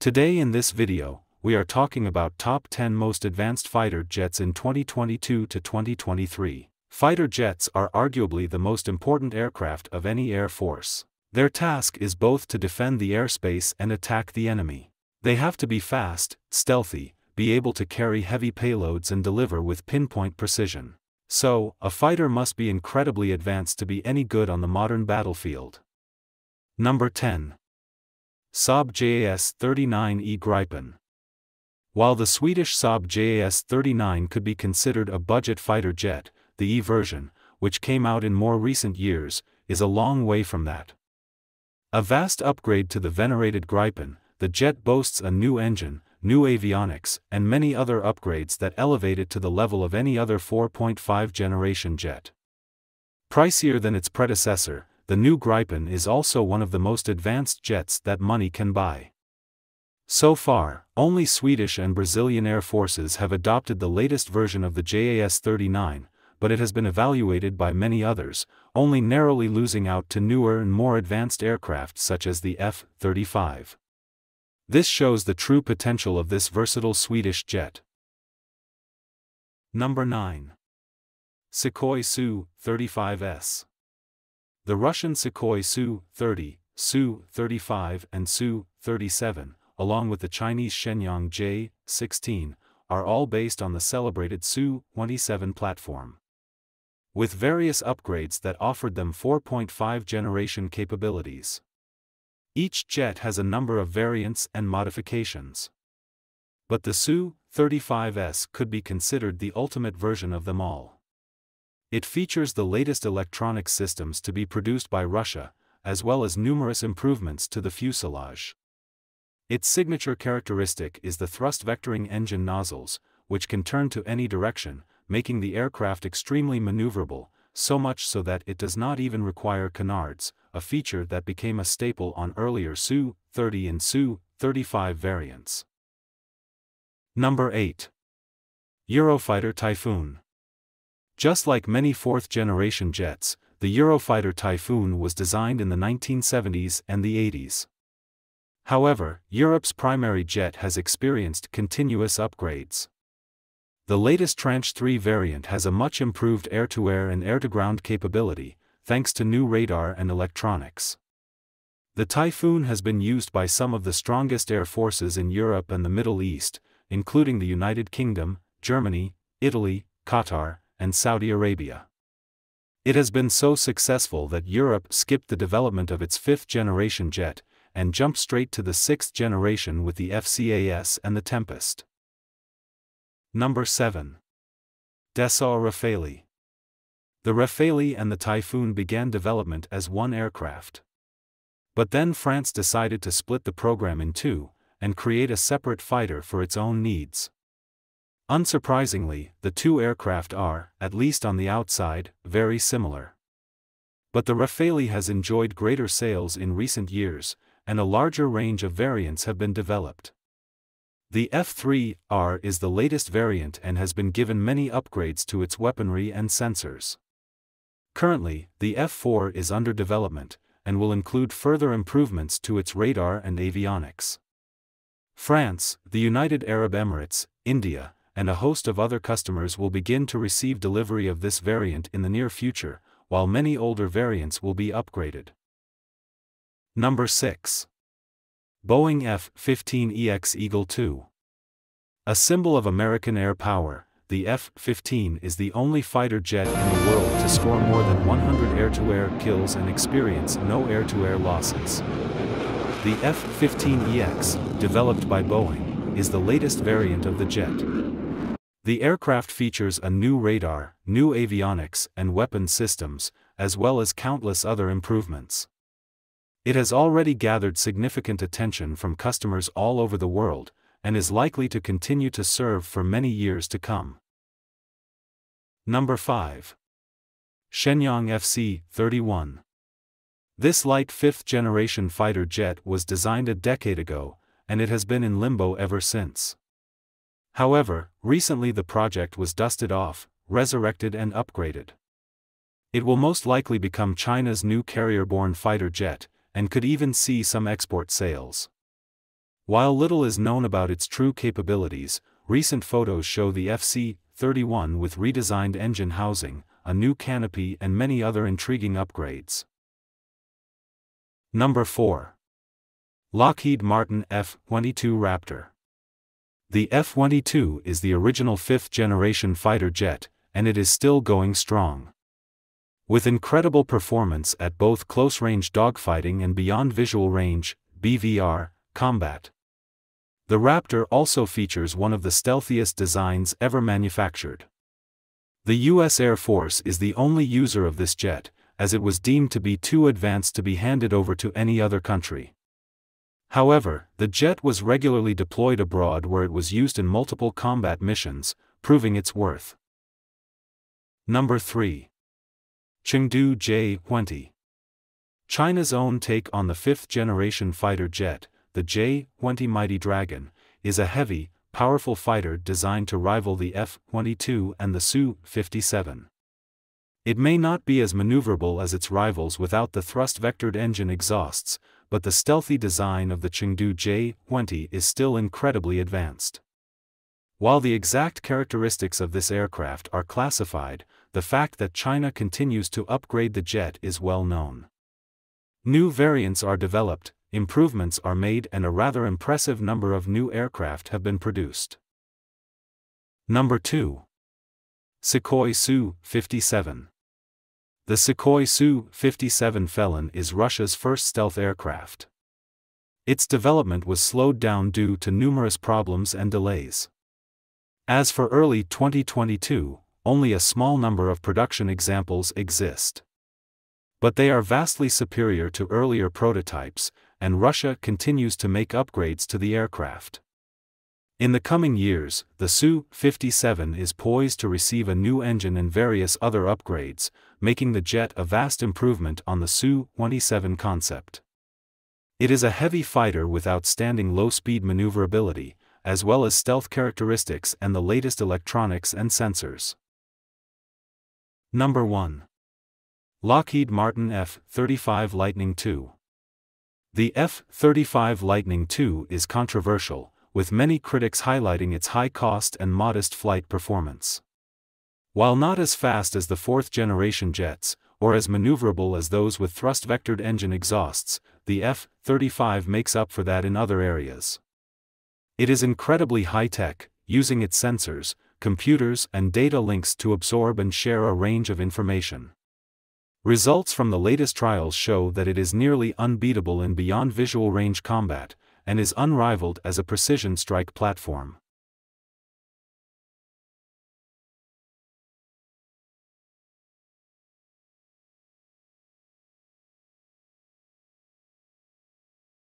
Today in this video, we are talking about top 10 most advanced fighter jets in 2022 to 2023. Fighter jets are arguably the most important aircraft of any air force. Their task is both to defend the airspace and attack the enemy. They have to be fast, stealthy, be able to carry heavy payloads and deliver with pinpoint precision. So, a fighter must be incredibly advanced to be any good on the modern battlefield. Number 10. Saab JAS-39E Gripen. While the Swedish Saab JAS-39 could be considered a budget fighter jet, the E version, which came out in more recent years, is a long way from that. A vast upgrade to the venerated Gripen, the jet boasts a new engine, new avionics, and many other upgrades that elevate it to the level of any other 4.5 generation jet. Pricier than its predecessor, the new Gripen is also one of the most advanced jets that money can buy. So far, only Swedish and Brazilian air forces have adopted the latest version of the JAS-39, but it has been evaluated by many others, only narrowly losing out to newer and more advanced aircraft such as the F-35. This shows the true potential of this versatile Swedish jet. Number 9. Sukhoi Su-35S. The Russian Sukhoi Su-30, Su-35 and Su-37, along with the Chinese Shenyang J10, are all based on the celebrated Su-27 platform, with various upgrades that offered them 4.5 generation capabilities. Each jet has a number of variants and modifications. But the Su-35S could be considered the ultimate version of them all. It features the latest electronic systems to be produced by Russia, as well as numerous improvements to the fuselage. Its signature characteristic is the thrust-vectoring engine nozzles, which can turn to any direction, making the aircraft extremely maneuverable, so much so that it does not even require canards, a feature that became a staple on earlier Su-30 and Su-35 variants. Number 8. Eurofighter Typhoon. Just like many fourth-generation jets, the Eurofighter Typhoon was designed in the 1970s and the 80s. However, Europe's primary jet has experienced continuous upgrades. The latest Tranche 3 variant has a much improved air-to-air and air-to-ground capability, thanks to new radar and electronics. The Typhoon has been used by some of the strongest air forces in Europe and the Middle East, including the United Kingdom, Germany, Italy, Qatar, and Saudi Arabia. It has been so successful that Europe skipped the development of its fifth-generation jet, and jumped straight to the sixth generation with the FCAS and the Tempest. Number 7. Dassault Rafale. The Rafale and the Typhoon began development as one aircraft. But then France decided to split the program in two, and create a separate fighter for its own needs. Unsurprisingly, the two aircraft are, at least on the outside, very similar. But the Rafale has enjoyed greater sales in recent years, and a larger range of variants have been developed. The F3R is the latest variant and has been given many upgrades to its weaponry and sensors. Currently, the F4 is under development, and will include further improvements to its radar and avionics. France, the United Arab Emirates, India, and a host of other customers will begin to receive delivery of this variant in the near future, while many older variants will be upgraded. Number 6. Boeing F-15EX Eagle II. A symbol of American air power, the F-15 is the only fighter jet in the world to score more than 100 air-to-air kills and experience no air-to-air losses. The F-15EX, developed by Boeing, is the latest variant of the jet. The aircraft features a new radar, new avionics and weapon systems, as well as countless other improvements. It has already gathered significant attention from customers all over the world, and is likely to continue to serve for many years to come. Number 5. Shenyang FC31. This light fifth-generation fighter jet was designed a decade ago, and it has been in limbo ever since. However, recently the project was dusted off, resurrected and upgraded. It will most likely become China's new carrier-borne fighter jet, and could even see some export sales. While little is known about its true capabilities, recent photos show the FC31 with redesigned engine housing, a new canopy and many other intriguing upgrades. Number 4. Lockheed Martin F22 Raptor. The F-22 is the original fifth-generation fighter jet, and it is still going strong. With incredible performance at both close-range dogfighting and beyond visual range (BVR) combat. The Raptor also features one of the stealthiest designs ever manufactured. The U.S. Air Force is the only user of this jet, as it was deemed to be too advanced to be handed over to any other country. However, the jet was regularly deployed abroad where it was used in multiple combat missions, proving its worth. Number 3. Chengdu J10. China's own take on the fifth-generation fighter jet, the J-20 Mighty Dragon, is a heavy, powerful fighter designed to rival the F-22 and the Su-57. It may not be as maneuverable as its rivals without the thrust-vectored engine exhausts, but the stealthy design of the Chengdu J10 is still incredibly advanced. While the exact characteristics of this aircraft are classified, the fact that China continues to upgrade the jet is well known. New variants are developed, improvements are made, and a rather impressive number of new aircraft have been produced. Number 2. Sukhoi Su-57. The Sukhoi Su-57 Felon is Russia's first stealth aircraft. Its development was slowed down due to numerous problems and delays. As for early 2022, only a small number of production examples exist. But they are vastly superior to earlier prototypes, and Russia continues to make upgrades to the aircraft. In the coming years, the Su-57 is poised to receive a new engine and various other upgrades, making the jet a vast improvement on the Su-27 concept. It is a heavy fighter with outstanding low-speed maneuverability, as well as stealth characteristics and the latest electronics and sensors. Number 1. Lockheed Martin F-35 Lightning II. The F-35 Lightning II is controversial, with many critics highlighting its high cost and modest flight performance. While not as fast as the fourth-generation jets, or as maneuverable as those with thrust-vectored engine exhausts, the F-35 makes up for that in other areas. It is incredibly high-tech, using its sensors, computers, and data links to absorb and share a range of information. Results from the latest trials show that it is nearly unbeatable in beyond visual range combat, and is unrivaled as a precision strike platform.